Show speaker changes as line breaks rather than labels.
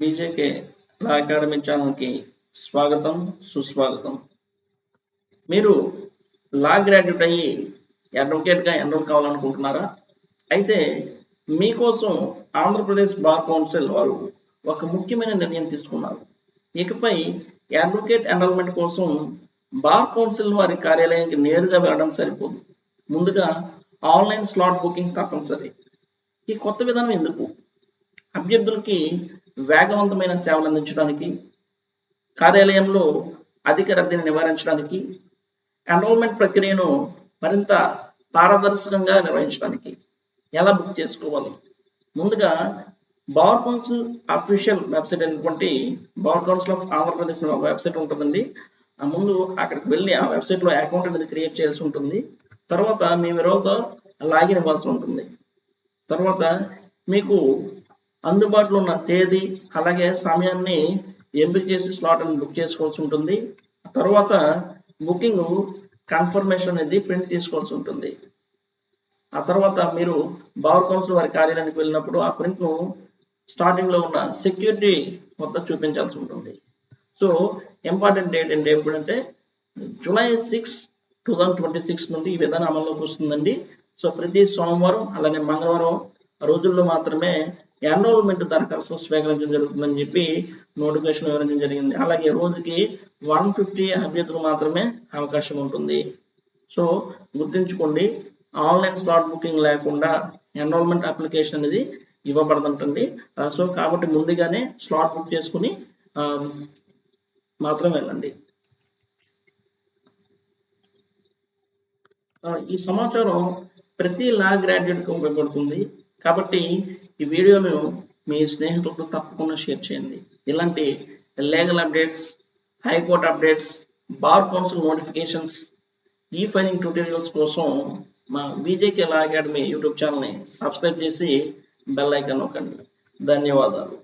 బీజేకే లా academy ఛానల్కి స్వాగతం సుస్వాగతం. మీరు లా గ్రాడ్యుయేట్ అయ్యి అడ్వకేట్గా ఎన్రోల్ కావాలనుకుంటున్నారా? అయితే మీకోసం ఆంధ్రప్రదేశ్ బార్ కౌన్సిల్ వారు ఒక ముఖ్యమైన నిర్ణయం తీసుకున్నారు. ఇకపై అడ్వకేట్ ఎన్రోల్మెంట్ కోసం బార్ కౌన్సిల్ వారి కార్యాలయానికి నేరుగా వెళ్ళడం సరిపోదు. ముందుగా ఆన్లైన్ స్లాట్ బుకింగ్ తప్పనిసరి. ఈ కొత్త విధానం ఎందుకు? అభ్యర్థులకి వేగవంతమైన సేవలు అందించడానికి, కార్యాలయంలో అధిక రద్దీని నివారించడానికి, ఎన్రోల్మెంట్ ప్రక్రియను మరింత పారదర్శకంగా నిర్వహించడానికి. ఎలా బుక్ చేసుకోవాలి? ముందుగా బార్ కౌన్సిల్ అఫీషియల్ వెబ్సైట్ అయినటువంటి bar council of Andhra Pradesh website ఉంటుందండి. ముందు అక్కడికి వెళ్ళి ఆ వెబ్సైట్లో అకౌంట్ అనేది క్రియేట్ చేయాల్సి ఉంటుంది. తర్వాత మీ వివరాలతో లాగిన్ ఇవ్వాల్సి ఉంటుంది. తర్వాత మీకు అందుబాటులో ఉన్న తేదీ అలాగే సమయాన్ని ఎంపిక చేసి స్లాట్ అని బుక్ చేసుకోవాల్సి ఉంటుంది. తర్వాత బుకింగ్ కన్ఫర్మేషన్ అనేది ప్రింట్ తీసుకోవాల్సి ఉంటుంది. ఆ తర్వాత మీరు బార్ కౌన్సిల్ వారి కార్యాలయానికి వెళ్ళినప్పుడు ఆ ప్రింట్ను స్టార్టింగ్లో ఉన్న సెక్యూరిటీ వద్ద చూపించాల్సి ఉంటుంది. సో ఇంపార్టెంట్ డేట్ ఏంటి ఎప్పుడంటే జూలై 6, 2026 నుండి ఈ విధానం అమల్లోకి వస్తుందండి. సో ప్రతి సోమవారం అలాగే మంగళవారం రోజుల్లో మాత్రమే ఎన్రోల్మెంట్ దరఖాస్తు స్వీకరించడం జరుగుతుందని చెప్పి నోటిఫికేషన్ వివరించడం జరిగింది. అలాగే రోజుకి 150 అభ్యర్థులు మాత్రమే అవకాశం ఉంటుంది. సో గుర్తుంచుకోండి, ఆన్లైన్ స్లాట్ బుకింగ్ లేకుండా ఎన్రోల్మెంట్ అప్లికేషన్ అనేది ఇవ్వబడదంటండి. సో కాబట్టి ముందుగానే స్లాట్ బుక్ చేసుకుని మాత్రం వెళ్ళండి. ఈ సమాచారం ప్రతి లా గ్రాడ్యుయేట్కి ఉపయోగపడుతుంది. కాబట్టి ఈ వీడియోను మీ స్నేహితులతో తప్పకుండా షేర్ చేయండి. ఇలాంటి legal updates, high court updates, bar council notifications, ఈ ఫైలింగ్ ట్యూటోరియల్స్ కోసం మా బీజేకే లా అకాడమీ యూట్యూబ్ ఛానల్ని సబ్స్క్రైబ్ చేసి బెల్ ఐకాన్ నొక్కండి. ధన్యవాదాలు.